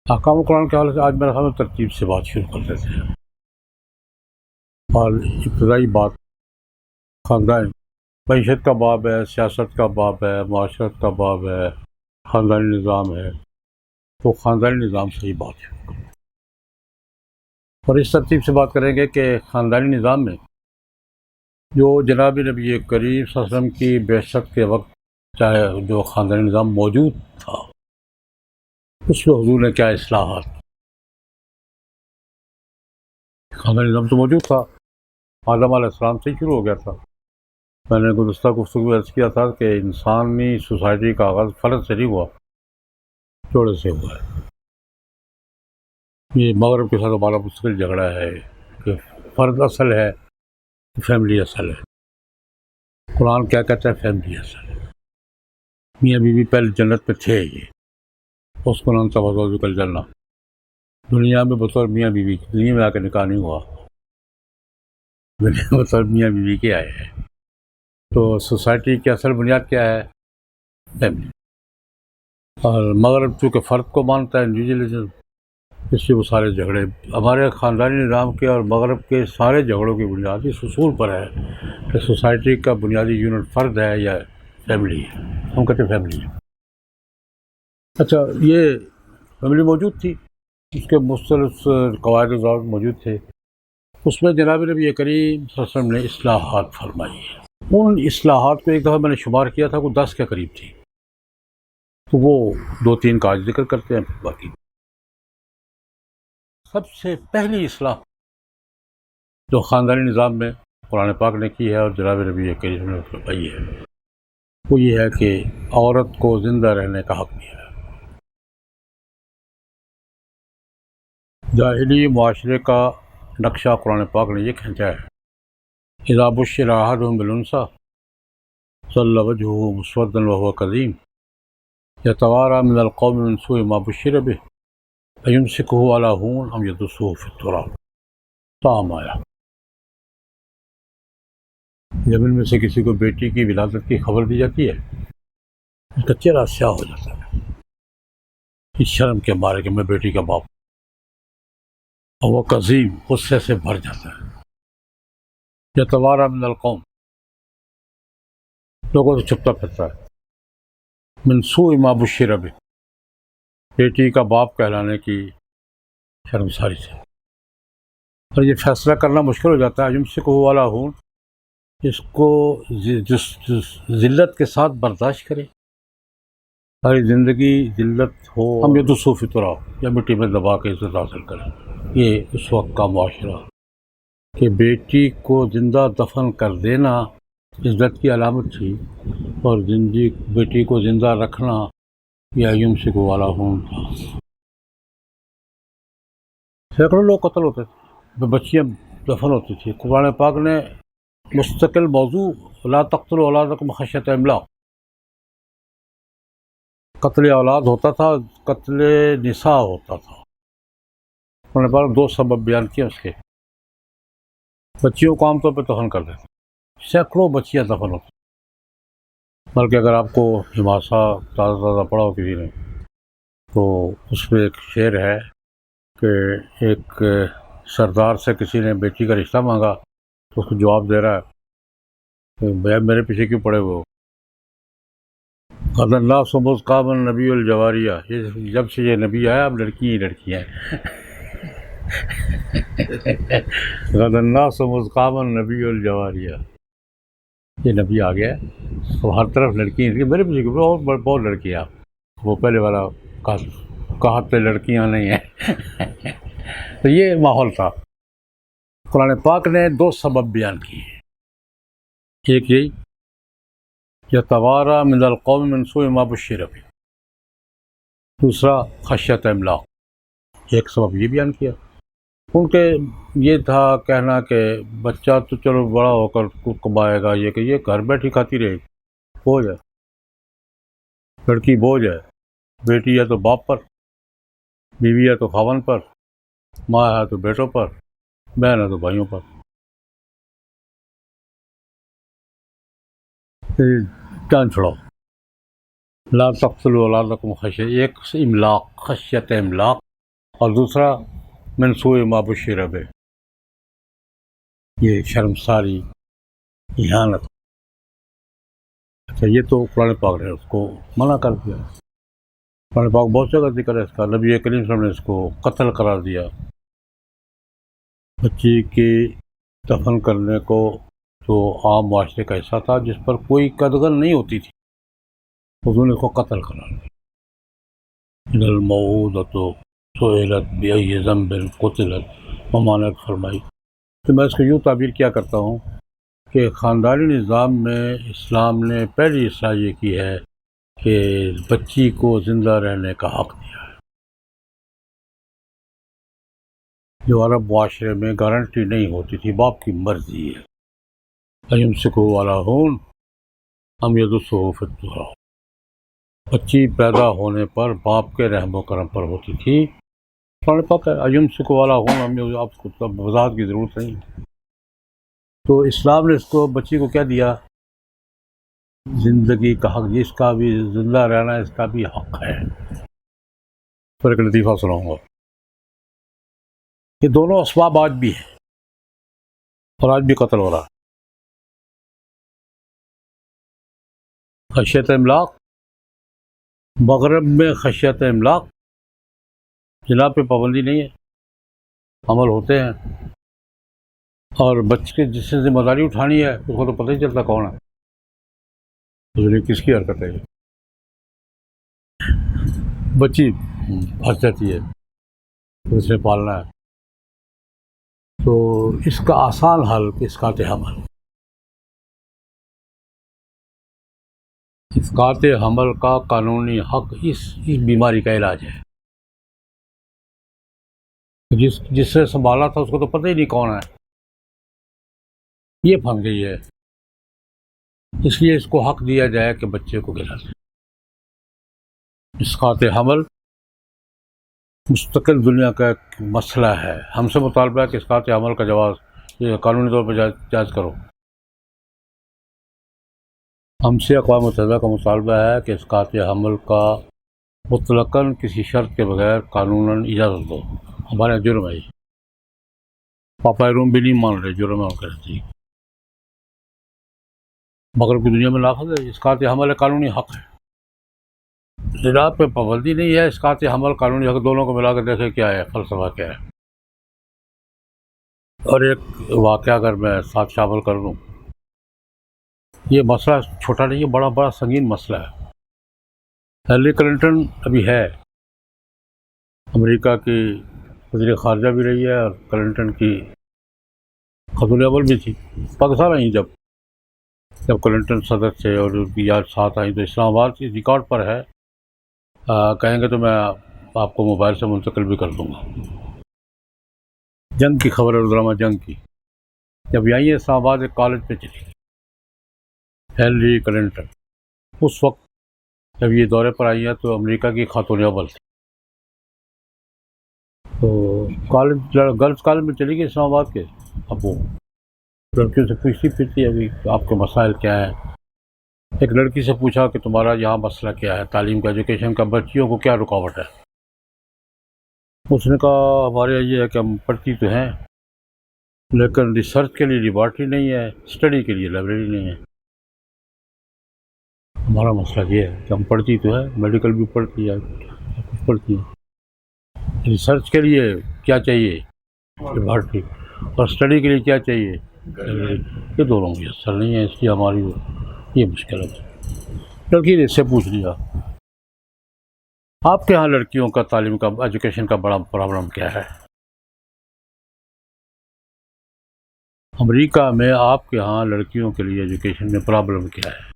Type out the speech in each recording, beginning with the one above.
احکام قرآن کے حوالے سے آج میرا خیال ہے ترتیب سے بات شروع کر دیتے ہیں. اور ابتدائی بات خاندان معیشت کا باب ہے، سیاست کا باب ہے، معاشرت کا باب ہے، خاندانی نظام ہے. تو خاندانی نظام سے ہی بات شروع کریں اور اس ترتیب سے بات کریں گے کہ خاندانی نظام میں جو جناب نبی کریم صلی اللہ علیہ وسلم کی بعثت کے وقت چاہے جو خاندانی نظام موجود تھا اس میں حضور نے کیا اصلاحات. خاندانی نظام تو موجود تھا، آدم علیہ السلام سے ہی شروع ہو گیا تھا. میں نے گزشتہ گفتگو میں عرض کیا تھا کہ انسانی سوسائٹی کا آغاز فرد سے نہیں ہوا، جوڑے سے ہوا ہے. یہ مغرب کے ساتھ ہمارا مستقل جھگڑا ہے کہ فرد اصل ہے، فیملی اصل ہے. قرآن کیا کہتا ہے؟ فیملی اصل ہے. میاں بیوی پہلے جنت میں تھے، یہ اس کو نام تھا وزوجک الجنہ. دنیا میں بطور میاں بیوی دنیا میں آ کے نکاح نہیں ہوا، دنیا میں بطور میاں بیوی کے آئے ہیں. تو سوسائٹی کی اصل بنیاد کیا ہے؟ فیملی. اور مغرب چونکہ فرد کو مانتا ہے، انڈیویجولزم، اس لیے وہ سارے جھگڑے ہمارے خاندانی نظام کے اور مغرب کے سارے جھگڑوں کی بنیاد اس اصول پر ہے کہ سوسائٹی کا بنیادی یونٹ فرد ہے یا فیملی ہے. ہم کہتے ہیں فیملی ہے. اچھا، یہ فیملی موجود تھی، اس کے مختلف قواعد و ضوابط موجود تھے. اس میں جناب نبی کریم صلی اللہ علیہ وسلم نے اصلاحات فرمائی ہیں. ان اصلاحات کو ایک دفعہ میں نے شمار کیا تھا، وہ 10 کے قریب تھی. تو وہ 2-3 کا آج ذکر کرتے ہیں، پھر باقی. سب سے پہلی اصلاح جو خاندانی نظام میں قرآن پاک نے کی ہے اور جناب نبی کریم نے فرمائی ہے، وہ یہ ہے کہ عورت کو زندہ رہنے کا حق دیا ہے. جاہلی معاشرے کا نقشہ قرآن پاک نے یہ کھینچا ہے: اذا بشر احدهم بالانثى ظل وجهه مسودا وهو كظيم يتوارى من القوم من سوء ما بشر به أيمسكه على هون أم يدسه في التراب. تام آیا. جب ان میں سے کسی کو بیٹی کی ولادت کی خبر دی جاتی ہے، اس کا چہرہ سیاہ ہو جاتا ہے اس شرم کے مارے کہ میں بیٹی کا باپ، اور وہ قزیم غصے سے بھر جاتا ہے. یتوارى من القوم، لوگوں سے چھپتا پھرتا ہے. من سوء ما بشر به، بیٹی کا باپ کہلانے کی شرمساری سے. اور یہ فیصلہ کرنا مشکل ہو جاتا ہے. یمسکہ علی ہون، اس کو ذلت کے ساتھ برداشت کرے، ساری زندگی ذلت ہو، ہم یہ تو صوفی تراب یا مٹی میں دبا کے عزت حاصل کریں. یہ اس وقت کا معاشرہ کہ بیٹی کو زندہ دفن کر دینا عزت کی علامت تھی، اور بیٹی کو زندہ رکھنا یہ یمسکہ علی ہون تھا. سینکڑوں لوگ قتل ہوتے تھے، بچیاں دفن ہوتی تھی. قرآن پاک نے مستقل موضوع لا تقتلوا اولادکم خشیۃ املاق، قتل اولاد ہوتا تھا، قتل نساء ہوتا تھا. قرآن پاک نے 2 سبب بیان کیے اس کے. بچیوں کو عام طور پہ دفن کر دیتے، سینکڑوں بچیاں دفن ہوتی. بلکہ اگر آپ کو حماسہ تازہ پڑھا ہو کسی نے تو اس میں ایک شعر ہے کہ ایک سردار سے کسی نے بیٹی کا رشتہ مانگا تو اس کو جواب دے رہا ہے کہ بھیا میرے پیچھے کیوں پڑے ہوئے ہو؟ غد الناس مذ قام النبی الجواریہ، جب سے یہ نبی آیا اب لڑکی ہی لڑکیاں ہیں. غد الناس مذ قام النبی الجواریہ، یہ نبی آ گیا تو ہر طرف لڑکی ہیں. میرے پیچھے بہت لڑکیاں. وہ پہلے والا کہا تو لڑکیاں نہیں ہیں. تو یہ ماحول تھا. قرآن پاک نے 2 سبب بیان کیے. ایک یہی یتوارى من القوم من سوء ما بشر به، دوسرا خشیۃ املاق. ایک سبب یہ بیان کیا. ان کے یہ تھا کہنا کہ بچہ تو چلو بڑا ہو کر کمائے گا، یہ کہ یہ گھر بیٹھی کھاتی رہے گی، بوجھ ہے، لڑکی بوجھ ہے. بیٹی ہے تو باپ پر، بیوی ہے تو خاوند پر، ماں ہے تو بیٹوں پر، بہن ہے تو بھائیوں پر. جان چھڑاؤ. لا تقتلوا اولادکم خشیۃ، ایک املاق، خشیت املاق، اور دوسرا منسوء ما بشر بہ، یہ شرمساری، اہانت. اچھا یہ تو قرآن پاک نے اس کو منع کر دیا. قرآن پاک بہت جگہ ذکر ہے اس کا. نبی کریم صلی اللہ علیہ وسلم نے اس کو قتل قرار دیا. بچی کی دفن کرنے کو جو عام معاشرے کا حصہ تھا جس پر کوئی قدغن نہیں ہوتی تھی، حضور نے اس کو قتل قرار دیا. اذا الموءودۃ سئلت بأی ذنب قتلت، ممانعت فرمائی. تو میں اس کو یوں تعبیر کیا کرتا ہوں کہ خاندانی نظام میں اسلام نے پہلی اصلاح یہ کی ہے کہ بچی کو زندہ رہنے کا حق دیا ہے، جو عرب معاشرے میں گارنٹی نہیں ہوتی تھی. باپ کی مرضی ہے، ایمسکہ علی ہون ام یدسہ فی التراب. بچی پیدا ہونے پر باپ کے رحم و کرم پر ہوتی تھی. قرآن پاک ہے ایمسکہ علی ہون ام، آپ کو تب وضاحت کی ضرورت نہیں. تو اسلام نے اس کو بچی کو کیا دیا؟ زندگی کا حق. اس کا بھی زندہ رہنا اس کا بھی حق ہے. پھر ایک لطیفہ سناؤں گا. یہ دونوں اسباب آج بھی ہیں اور آج بھی قتل ہو رہا ہے. خشیت املاق، مغرب میں خشیت املاق، جناب پہ پابندی نہیں ہے، عمل ہوتے ہیں، اور بچے جس سے ذمہ داری اٹھانی ہے اس کو تو پتہ ہی چلتا کون ہے، کس کی حرکت ہے. بچی پھنس جاتی ہے، اسے پالنا ہے. تو اس کا آسان حل اسقاط حمل. اسقاط حمل کا قانونی حق اس بیماری کا علاج ہے. جس سے سنبھالا تھا اس کو تو پتہ ہی نہیں کون ہے، یہ پھنس گئی ہے. اس لیے اس کو حق دیا جائے کہ بچے کو گرا دے. اسقاط حمل مستقل دنیا کا ایک مسئلہ ہے. ہم سے مطالبہ ہے کہ اسقاط حمل کا جواز یہ قانونی طور پہ جائز کرو. ہم سے اقوام متحدہ کا مطالبہ ہے کہ اسقاط حمل کا مطلقاً کسی شرط کے بغیر قانوناً اجازت دو. ہمارے یہاں جرم ہے. پاپا روم بھی نہیں مان رہے، جرم ہے ان کا نزدیک. مغرب کی دنیا میں نافذ ہے. اسقاط حمل قانونی حق ہے. جناب پہ پابندی نہیں ہے. اسقاط حمل قانونی حق، دونوں کو ملا کے دیکھیں کیا ہے، فلسفہ کیا ہے. اور ایک واقعہ اگر میں ساتھ شامل کر لوں، یہ مسئلہ چھوٹا نہیں ہے، بڑا بڑا سنگین مسئلہ ہے. ہیلری کلنٹن ابھی ہے، امریکہ کی وزیر خارجہ بھی رہی ہے، اور کلنٹن کی خاتون اول بھی تھی. پاکستان آئی جب کلنٹن صدر تھے اور ان کی یاد ساتھ آئیں تو اسلام آباد کی ریکارڈ پر ہے. کہیں گے تو میں آپ کو موبائل سے منتقل بھی کر دوں گا. جنگ کی خبر ہے، روزنامہ جنگ کی. جب آئی ہے اسلام آباد ایک کالج پہ چلی ہیلری کلنٹن. اس وقت جب یہ دورے پر آئی ہیں تو امریکہ کی خاتون اول تھی. تو گرلز کالج میں چلی گئی اسلام آباد کے. اب وہ لڑکیوں سے پوچھتی پھرتی ابھی آپ کے مسائل کیا ہیں. ایک لڑکی سے پوچھا کہ تمہارا یہاں مسئلہ کیا ہے، تعلیم کا، ایجوکیشن کا، بچیوں کو کیا رکاوٹ ہے. اس نے کہا ہمارے یہاں یہ ہے کہ ہم پڑھتی تو ہیں لیکن ریسرچ کے لیے لیبارٹری نہیں ہے، اسٹڈی کے لیے لائبریری نہیں ہے. ہمارا مسئلہ یہ ہے کہ ہم پڑھتی تو ہے، میڈیکل بھی پڑھتی ہے، کچھ پڑھتی ہیں، ریسرچ کے لیے کیا چاہیے لیبارٹری، اور اسٹڈی کے لیے کیا چاہیے لائبریری. یہ دونوں بھی اثر نہیں ہے، اس لیے ہماری یہ مشکل ہے. لڑکی نے اس سے پوچھ لیا آپ کے ہاں لڑکیوں کا تعلیم کا، ایجوکیشن کا بڑا پرابلم کیا ہے؟ امریکہ میں آپ کے ہاں لڑکیوں کے لیے ایجوکیشن میں پرابلم کیا ہے؟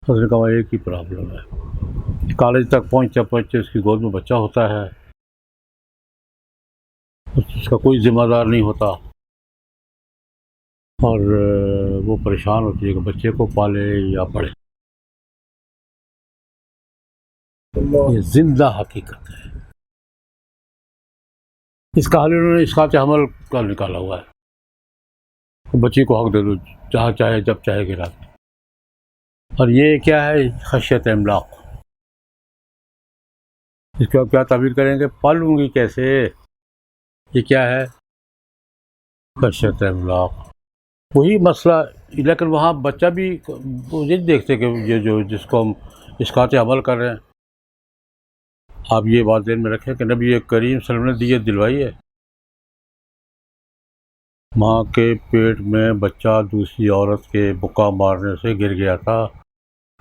اس نے کہا ایک ہی پرابلم ہے، کالج تک پہنچتے پہنچتے اس کی گود میں بچہ ہوتا ہے، اس کا کوئی ذمہ دار نہیں ہوتا، اور وہ پریشان ہوتی ہے کہ بچے کو پالے یا پڑھے. یہ زندہ حقیقت ہے. اس کا حل انہوں نے اسقاط حمل کا نکالا ہوا ہے. بچی کو حق دے دو، جہاں چاہے جب چاہے گرا دو. اور یہ کیا ہے؟ خشیت املاق. اس کا کیا تعبیر کریں گے؟ پالوں گی کیسے؟ یہ کیا ہے؟ خشیت املاق. وہی مسئلہ. لیکن وہاں بچہ بھی وہ یہ دیکھتے کہ یہ جو جس کو ہم اسقاط عمل کر رہے ہیں. آپ یہ بات ذہن میں رکھیں کہ نبی کریم صلی اللہ علیہ وسلم نے دیت دلوائی ہے. ماں کے پیٹ میں بچہ دوسری عورت کے بکا مارنے سے گر گیا تھا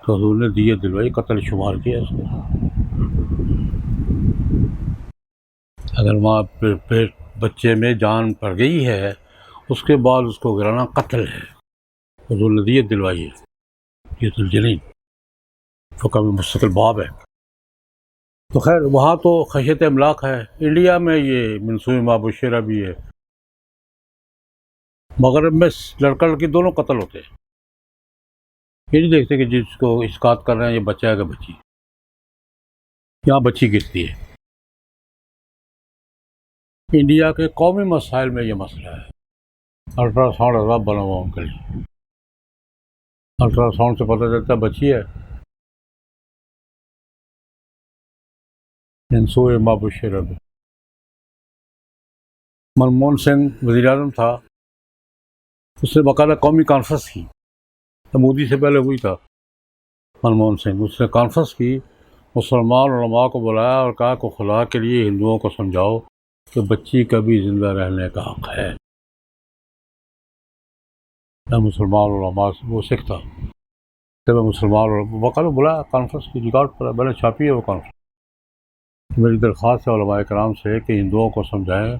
تو حضور نے دیت دلوائی، قتل شمار کیا اس کو. اگر ماں پیٹ بچے میں جان پڑ گئی ہے اس کے بعد اس کو گرانا قتل ہے. حضور نے دیت دلوائی ہے. دیت الجنین فقہ میں مستقل باب ہے. تو خیر وہاں تو خشیت املاق ہے. انڈیا میں یہ منصوبہ مابشرہ بھی ہے. مغرب میں لڑکا لڑکی دونوں قتل ہوتے ہیں. یہ نہیں دیکھتے کہ جس کو اسقاط کر رہے ہیں یہ بچہ ہے کہ بچی. یہاں بچی گرتی ہے. انڈیا کے قومی مسائل میں یہ مسئلہ ہے. الٹرا ساؤنڈ عذاب بنا ہوا ان کے لیے. الٹرا ساؤنڈ سے پتہ چلتا ہے بچی ہے. منصوبہ مابشرہ میں منموہن سنگھ وزیر اعظم تھا، اس نے باقاعدہ قومی کانفرنس کی. مودی سے پہلے ہوئی تھا. منموہن سنگھ اس نے کانفرنس کی، مسلمان علماء کو بلایا اور کہا کہ خدا کے لیے ہندوؤں کو سمجھاؤ کہ بچی کا بھی زندہ رہنے کا حق ہے. میں مسلمان علماء سے، وہ سکھ تھا، میں مسلمان علماء باقاعدہ بلایا کانفرنس کی، ریکارڈ پر میں نے چھاپی ہے وہ کانفرنس. میری درخواست ہے علماء کرام سے کہ ہندوؤں کو سمجھائیں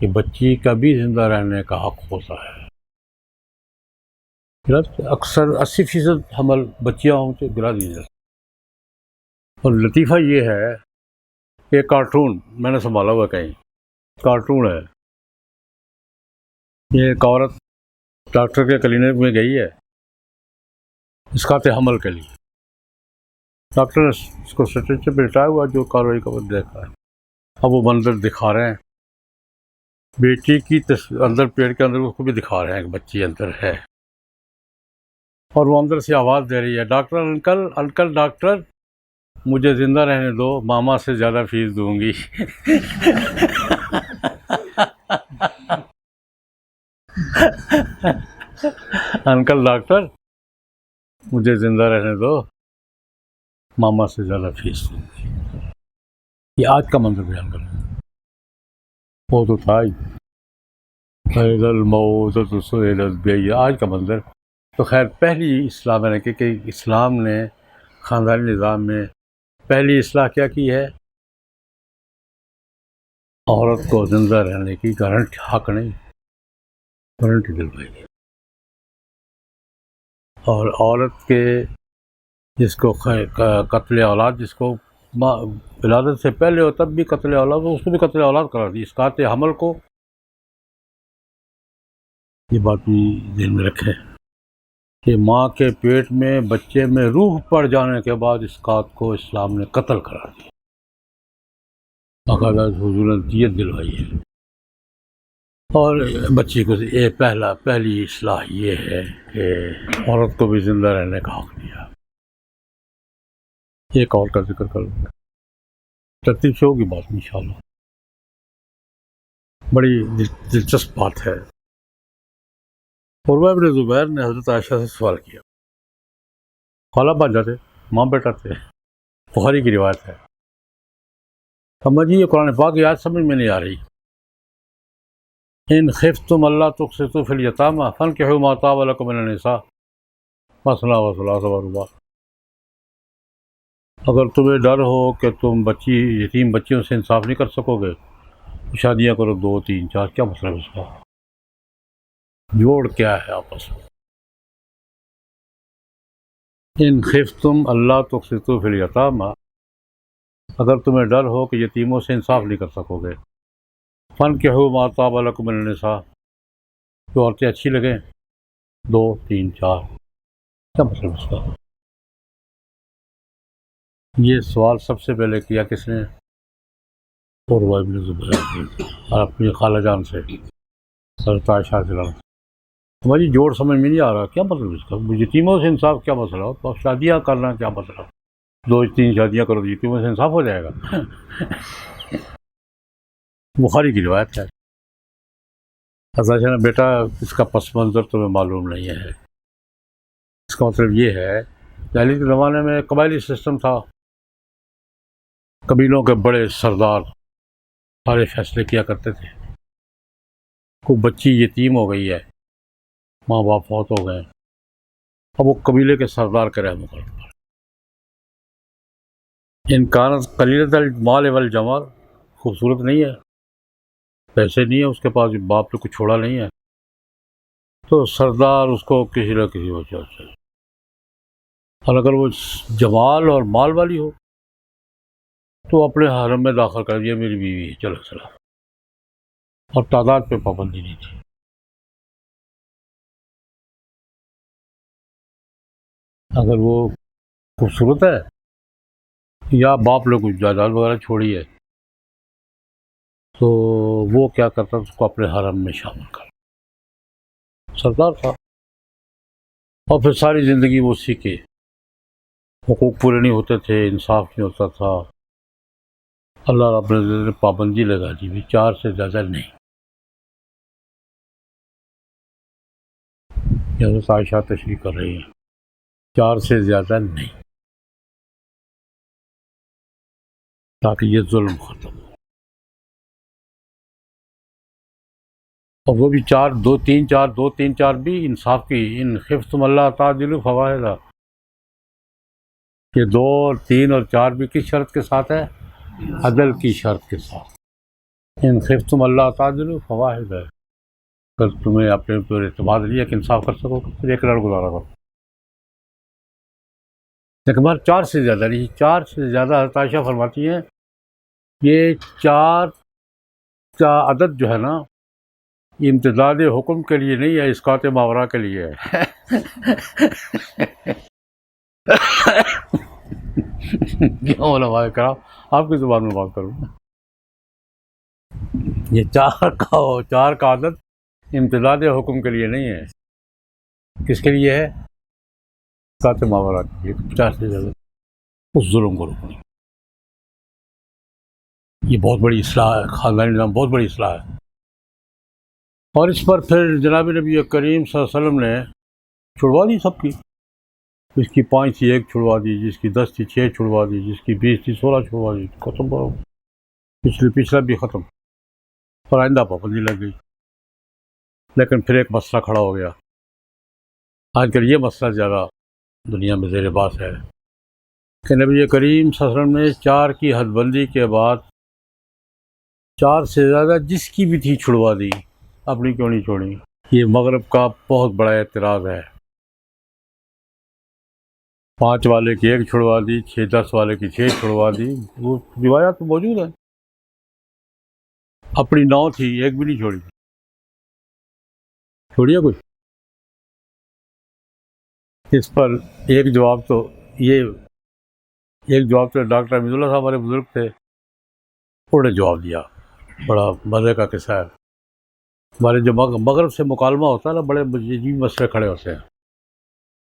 کہ بچی کا بھی زندہ رہنے کا حق ہوتا ہے. اکثر 80% حمل بچیاں ہوں تو گرا دی جاتی. اور لطیفہ یہ ہے کہ کارٹون میں نے سنبھالا ہوا کہیں، کارٹون ہے. یہ ایک عورت ڈاکٹر کے کلینک میں گئی ہے اسقاط حمل کے لیے. ڈاکٹر نے اس کو اسٹریچر پہ لٹایا ہوا جو کاروائی کا دیکھا ہے. اب وہ منظر دکھا رہے ہیں بیٹی کی اندر پیٹ کے اندر اس کو بھی دکھا رہے ہیں کہ بچی اندر ہے، اور وہ اندر سے آواز دے رہی ہے ڈاکٹر انکل انکل ڈاکٹر مجھے زندہ رہنے دو، ماما سے زیادہ فیس دوں گی. انکل ڈاکٹر مجھے زندہ رہنے دو، ماما سے زیادہ فیس دوں گی. یہ آج کا منظر بیان کر رہے ہیں. وہ تو تھا ہی آج کا منظر. تو خیر پہلی اصلاح میں نے کہ اسلام نے خاندانی نظام میں پہلی اصلاح کیا کی ہے؟ عورت کو زندہ رہنے کی گارنٹی، حق نہیں، گارنٹی دلوائی ہے. اور عورت کے جس کو قتل اولاد، جس کو ولادت سے پہلے ہو تب بھی قتل اولاد، اس کو بھی قتل اولاد قرار دی. اسقاط حمل کو یہ بات بھی ذہن میں رکھیں کہ ماں کے پیٹ میں بچے میں روح پڑ جانے کے بعد اسقاط کو اسلام نے قتل قرار دیا. باقاعدہ حضور نے دیت دلوائی ہے. اور بچی کو پہلی اصلاح یہ ہے کہ عورت کو بھی زندہ رہنے کا حق دیا. ایک اور کا ذکر کر لوں، ترتیب سے ہوگی بات انشاءاللہ. بڑی دلچسپ بات ہے. عروہ بن زبیر نے حضرت عائشہ سے سوال کیا. خالہ بھانجا تھے، ماں بیٹا تھے، بخاری کی روایت ہے. کہا جی یہ قرآن پاک کی آیت سمجھ میں نہیں آ رہی. ان خفتم اللہ تقسطوا فی الیتامى فانکحوا ما طاب لکم من النساء مثنی وثلاث ورباع. اگر تمہیں ڈر ہو کہ تم یتیم بچیوں سے انصاف نہیں کر سکو گے، شادیاں کرو 2 3 4. کیا مطلب اس کا؟ جوڑ کیا ہے آپس میں؟ ان خفتم اللہ تقسطوا فی الیتامى، اگر تمہیں ڈر ہو کہ یتیموں سے انصاف نہیں کر سکو گے، فانکحوا ما طاب لکم من النساء، جو عورتیں اچھی لگیں 2 3 4. کیا مطلب اس کا؟ یہ سوال سب سے پہلے کیا کس نے؟ عروہ بن زبیر نے، اور اپنی خالہ جان سے حضرت عائشہ رضی اللہ عنہا. ہماری جوڑ سمجھ میں نہیں آ رہا، کیا مطلب اس کا؟ یتیموں سے انصاف کیا مسئلہ ہو؟ تو شادیاں کرنا کیا مسئلہ؟ 2-3 شادیاں کرو جیتوں میں سے انصاف ہو جائے گا؟ بخاری کی روایت ہے. حضرت بیٹا اس کا پس منظر تمہیں معلوم نہیں ہے. اس کا مطلب یہ ہے پہلے کے زمانے میں قبائلی سسٹم تھا، قبیلوں کے بڑے سردار سارے فیصلے کیا کرتے تھے. کوئی بچی یتیم ہو گئی ہے، ماں باپ فوت ہو گئے، اب وہ قبیلے کے سردار کے رحم کرتا. ان کانت قلیلۃ المال والجمال، خوبصورت نہیں ہے، پیسے نہیں ہے اس کے پاس، باپ نے کچھ چھوڑا نہیں ہے، تو سردار اس کو کسی نہ کسی وجہ سے، اور اگر وہ جمال اور مال والی ہو تو اپنے حرم میں داخل کر دیا، میری بیوی ہے چلو سلام. اور تعداد پہ پابندی نہیں تھی. اگر وہ خوبصورت ہے یا باپ نے کچھ جائیداد وغیرہ چھوڑی ہے تو وہ کیا کرتا اس کو اپنے حرم میں شامل کر. سردار تھا، اور پھر ساری زندگی وہ اسی کے حقوق پورے نہیں ہوتے تھے، انصاف نہیں ہوتا تھا. اللہ رب نے پابندی لگا دی بھی 4 سے زیادہ نہیں. حضرت عائشہ تشریح کر رہی ہیں 4 سے زیادہ نہیں، تاکہ یہ ظلم ختم ہو. اور وہ بھی 4 2 3 4 2 3 4 بھی انصاف کی. ان خفتم اللہ تعدلوا فواحدہ، یہ 2 اور 3 اور 4 بھی کس شرط کے ساتھ ہے؟ عدل کی شرط کے ساتھ. ان خفتم اللہ تعدلوا فواحدہ، اگر تمہیں اپنے اوپر اعتماد نہیں ہے کہ انصاف کر سکو پھر ایک لڑ گزارا کرو. لیکن بار 4 سے زیادہ نہیں. 4 سے زیادہ حضرت عائشہ فرماتی ہیں یہ 4 کا عدد جو ہے نا امتداد حکم کے لیے نہیں ہے، اسقاط ماورا کے لیے ہے. کیوں علماء کرام آپ کی زبان میں بات کروں؟ یہ 4 کا عدد امتداد حکم کے لیے نہیں ہے، کس کے لیے ہے؟ اسقاط ماورا کے لیے. 4 سے زیادہ اس ظلم کو روکنے. یہ بہت بڑی اصلاح ہے، خاندانی نظام بہت بڑی اصلاح ہے. اور اس پر پھر جناب نبی کریم صلی اللہ علیہ وسلم نے چھڑوا دی سب کی. جس کی 5 تھی 1 چھڑوا دی، جس کی 10 تھی 6 چھڑوا دی، جس کی 20 تھی 16 چھڑوا دی. ختم کرو، پچھلا بھی ختم، اور آئندہ پابندی لگ گئی. لیکن پھر ایک مسئلہ کھڑا ہو گیا. آج کل یہ مسئلہ زیادہ دنیا میں زیر بحث ہے کہ نبی کریم صلی اللہ علیہ وسلم نے 4 کی حد بندی کے بعد 4 سے زیادہ جس کی بھی تھی چھڑوا دی، اپنی کیوں نہیں چھوڑی؟ یہ مغرب کا بہت بڑا اعتراض ہے. 5 والے کی 1 چھڑوا دی، 10 والے کی 6 چھڑوا دی. وہ روایات تو موجود ہیں. اپنی 9 تھی 1 بھی نہیں چھوڑی. چھوڑیے کچھ؟ اس پر ایک جواب تو ڈاکٹر حمید اللہ صاحب ہمارے بزرگ تھے، انہوں نے جواب دیا. بڑا مزے کا قصہ ہے. ہمارے جو مغرب سے مکالمہ ہوتا ہے نا، بڑے عجیب مسئلے کھڑے ہوتے ہیں.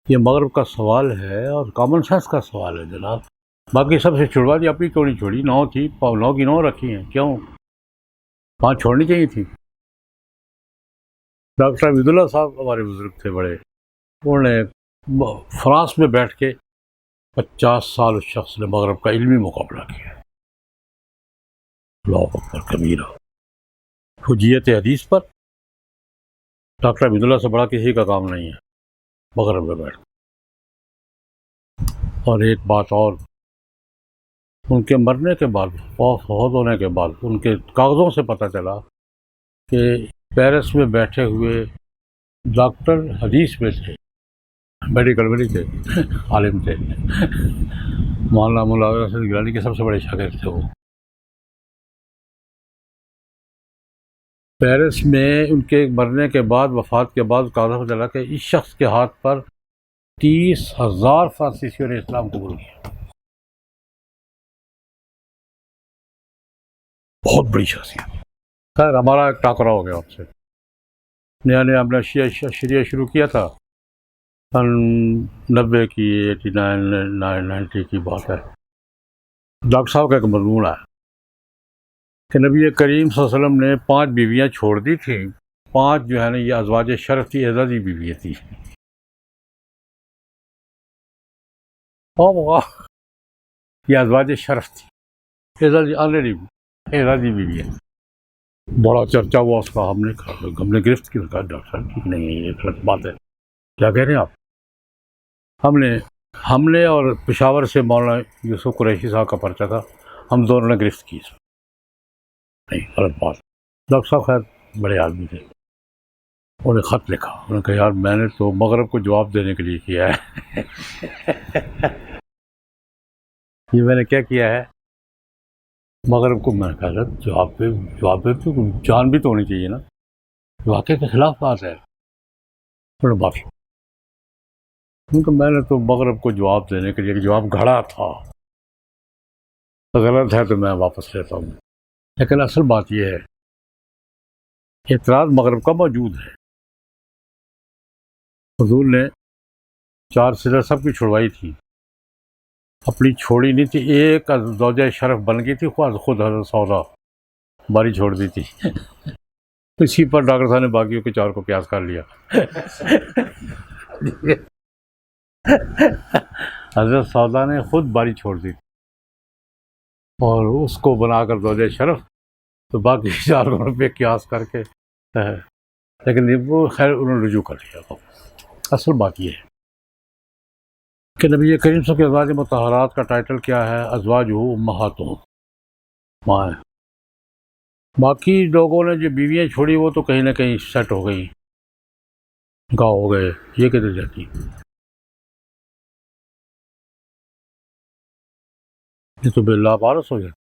یہ مغرب کا سوال ہے اور کامن سینس کا سوال ہے جناب. باقی سب سے چھڑوا دی، اپنی کیوں نہیں چھوڑی؟ 9 تھی، 9 کی 9 رکھی ہیں، کیوں 5 چھوڑنی چاہیے تھی؟ ڈاکٹر حمید اللہ صاحب ہمارے بزرگ تھے بڑے، انہوں نے فرانس میں بیٹھ کے 50 سال اس شخص نے مغرب کا علمی مقابلہ کیا. اللہ اکبر کبیرہ. حجیت حدیث پر ڈاکٹر حمید اللہ سے بڑا کسی کا کام نہیں ہے مغرب میں بیٹھ. اور ایک بات اور، ان کے مرنے کے بعد، فوت ہونے کے بعد، ان کے کاغذوں سے پتہ چلا کہ پیرس میں بیٹھے ہوئے ڈاکٹر حدیث میں تھے، میڈیکل میں نہیں تھے، عالم تھے. مولانا مولا اسد گیلانی کے سب سے بڑے شاگرد تھے وہ. پیرس میں ان کے مرنے کے بعد، وفات کے بعد کاغذوں سے چلا کہ اس شخص کے ہاتھ پر 30,000 فرانسیسیوں نے اسلام قبول کیا. بہت بڑی شخصیت. خیر ہمارا ایک ٹاکرا ہو گیا آپ سے. نیا ہم نے شریعہ شروع کیا تھا، سن 90 کی 89 90 کی بات ہے. ڈاکٹر صاحب کا ایک مضمون ہے کہ نبی کریم صلی اللہ علیہ وسلم نے 5 بیویاں چھوڑ دی تھیں. 5 جو ہے نا یہ ازواج شرف تھی، اعزازی بیویاں تھی. یہ ازواج شرف تھی، اعزازی آلریڈی اعزازی بیویاں. بڑا چرچا ہوا اس کا. ہم نے گرفت کیا. ڈاکٹر صاحب ٹھیک نہیں ہے، یہ غلط بات ہے. کیا کہہ رہے ہیں آپ؟ ہم نے اور پشاور سے مولانا یوسف قریشی صاحب کا پرچہ تھا، ہم دونوں نے گرفت کی. نہیں، غلط بات. ڈاکٹر صاحب خیر بڑے آدمی تھے. انہوں نے خط لکھا. انہوں نے کہا یار میں نے تو مغرب کو جواب دینے کے لیے کیا ہے. یہ میں نے کیا کیا ہے؟ مغرب کو میں نے کہا جواب پہ تو جان بھی تو ہونی چاہیے نا. واقعے کے خلاف بات ہے. انہوں نے معافی. کیونکہ میں نے تو مغرب کو جواب دینے کے لیے جواب گھڑا تھا. غلط ہے تو میں واپس لیتا ہوں. لیکن اصل بات یہ ہے اعتراض مغرب کا موجود ہے. حضور نے 4 سزا سب کی چھڑوائی تھی، اپنی چھوڑی نہیں تھی. ایک زوجہ شرف بن گئی تھی، خود حضرت سودا باری چھوڑ دی تھی. اسی پر ڈاکٹر صاحب نے باقیوں کے 4 کو قیاس کر لیا. حضرت سودا نے خود باری چھوڑ دی اور اس کو بنا کر زوجہ شرف، تو باقی 4 پہ قیاس کر کے. لیکن وہ خیر انہوں نے رجوع کر لیا. اصل بات یہ ہے کہ نبی کریم صلی اللہ علیہ وسلم کے ازواج مطہرات کا ٹائٹل کیا ہے؟ ازواجہ امہاتہم، ماں. باقی لوگوں نے جو بیویاں چھوڑی وہ تو کہیں نہ کہیں سیٹ ہو گئی، نکاح ہو گئے. یہ کدھر جاتی؟ یہ تو باللہ پارس ہو جاتی.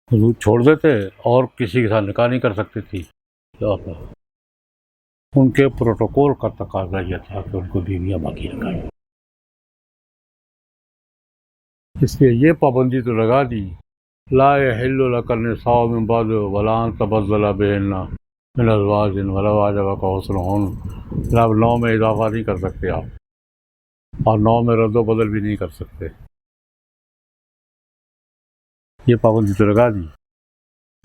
حضور چھوڑ دیتے اور کسی کے ساتھ نکاح نہیں کر سکتی تھی. ان کے پروٹوکول کا تقاضا یہ تھا کہ ان کو بیویاں باقی رکھائیں. اس لیے یہ پابندی تو لگا دی، لا یحل لک النساء من بعد ولا ان تبدل بہن من ازواج ولو اعجبک حسنہن. آپ 9 میں اضافہ نہیں کر سکتے آپ، اور 9 میں رد و بدل بھی نہیں کر سکتے. یہ پابندی تو لگا دی،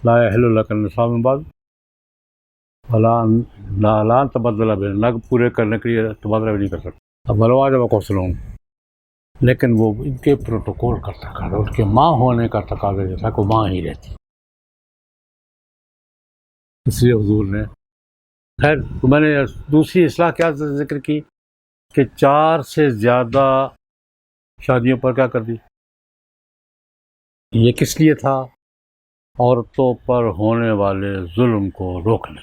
لا یحل لک النساء من بعد ولا ان تبدل بہن، نہ پورے کرنے کے لیے تبادلہ بھی نہیں کر سکتے. اب ولو اعجبک حسنہن، لیکن وہ ان کے پروٹوکول کا تقاضا، ان کے ماں ہونے کا تقاضا یہ تھا کہ ماں ہی رہتی. اس لیے حضور نے خیر میں نے دوسری اصلاح کیا ذکر کی کہ 4 سے زیادہ شادیوں پر کیا کر دی. یہ کس لیے تھا؟ عورتوں پر ہونے والے ظلم کو روکنے.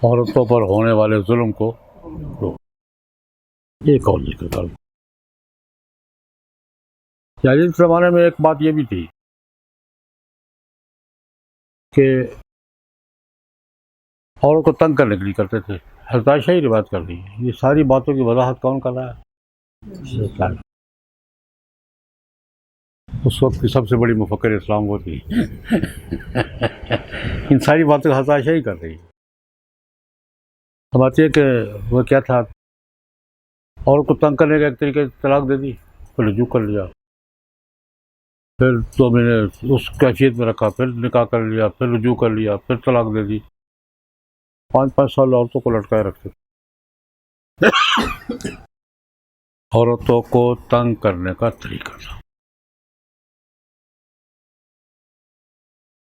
عورتوں پر ہونے والے ظلم کو روک. ایک اور ذکر کر. جاہلیت کے زمانے میں ایک بات یہ بھی تھی کہ عورت کو تنگ کرنے کے لیے کرتے تھے. حضرت عائشہ ہی روایت کر دی. یہ ساری باتوں کی وضاحت کون کر رہا ہے؟ اس وقت کی سب سے بڑی مفکر اسلام وہ تھی. ان ساری باتوں کا حضرت عائشہ ہی کر رہی ہے. اب آتی ہے کہ وہ کیا تھا، عورت کو تنگ کرنے کا ایک طریقے سے طلاق دے دی، پھر رجوع کر لیا، پھر 2 مہینے اس کیفیت میں رکھا، پھر نکاح کر لیا، پھر رجوع کر لیا، پھر طلاق دے دی. 5 سال عورتوں کو لٹکائے رکھتے. عورتوں کو تنگ کرنے کا طریقہ تھا.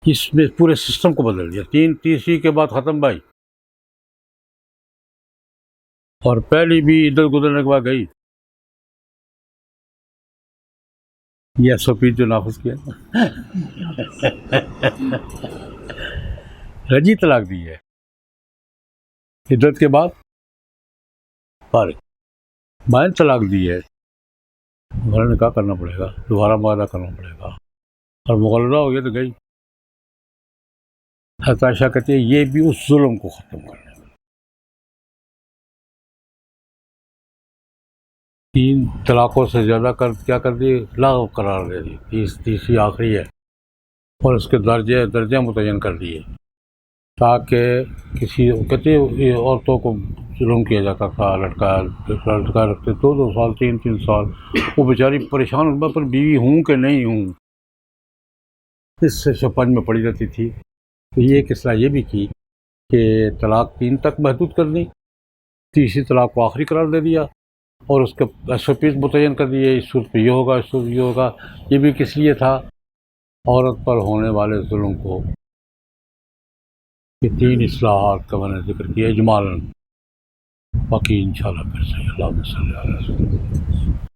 اس میں پورے سسٹم کو بدل دیا. 3 کے بعد ختم بھائی. اور پہلی بھی ادھر گزرنے کے بعد گئی. یہ ایس او پی جو نافذ کیا رجی طلاق دی ہے. عدت کے بعد فارغ. بائن طلاق دی ہے، دوبارہ نکاح کرنا پڑے گا، دوبارہ معاہدہ کرنا پڑے گا، اور مغلظہ ہو گیا تو گئی. حضرت عائشہ کہتی ہے یہ بھی اس ظلم کو ختم کرنا. 3 طلاقوں سے زیادہ کیا کر دی؟ لغو قرار دے دی. تیسری آخری ہے، اور اس کے درجے متعین کر دیے. تاکہ کسی کہتے یہ عورتوں کو ظلم کیا جاتا تھا، لٹکا رکھتے 2 سال 3 سال، وہ بیچاری پریشان، میں پر بیوی ہوں کہ نہیں ہوں، اس سے شپنج میں پڑی رہتی تھی۔ تو یہ ایک اصلاح یہ بھی کی کہ طلاق 3 تک محدود کر دی، تیسری طلاق کو آخری قرار دے دیا، اور اس کے SOPs متعین کر دیے، اس صورت پہ یہ ہوگا، اس صورت یہ ہوگا۔ یہ بھی کس لیے تھا؟ عورت پر ہونے والے ظلم کو، یہ 3 اصلاحات کا میں نے ذکر کیا اجمالاً، باقی انشاءاللہ پھر سے۔ اللہم صلی علی سیدنا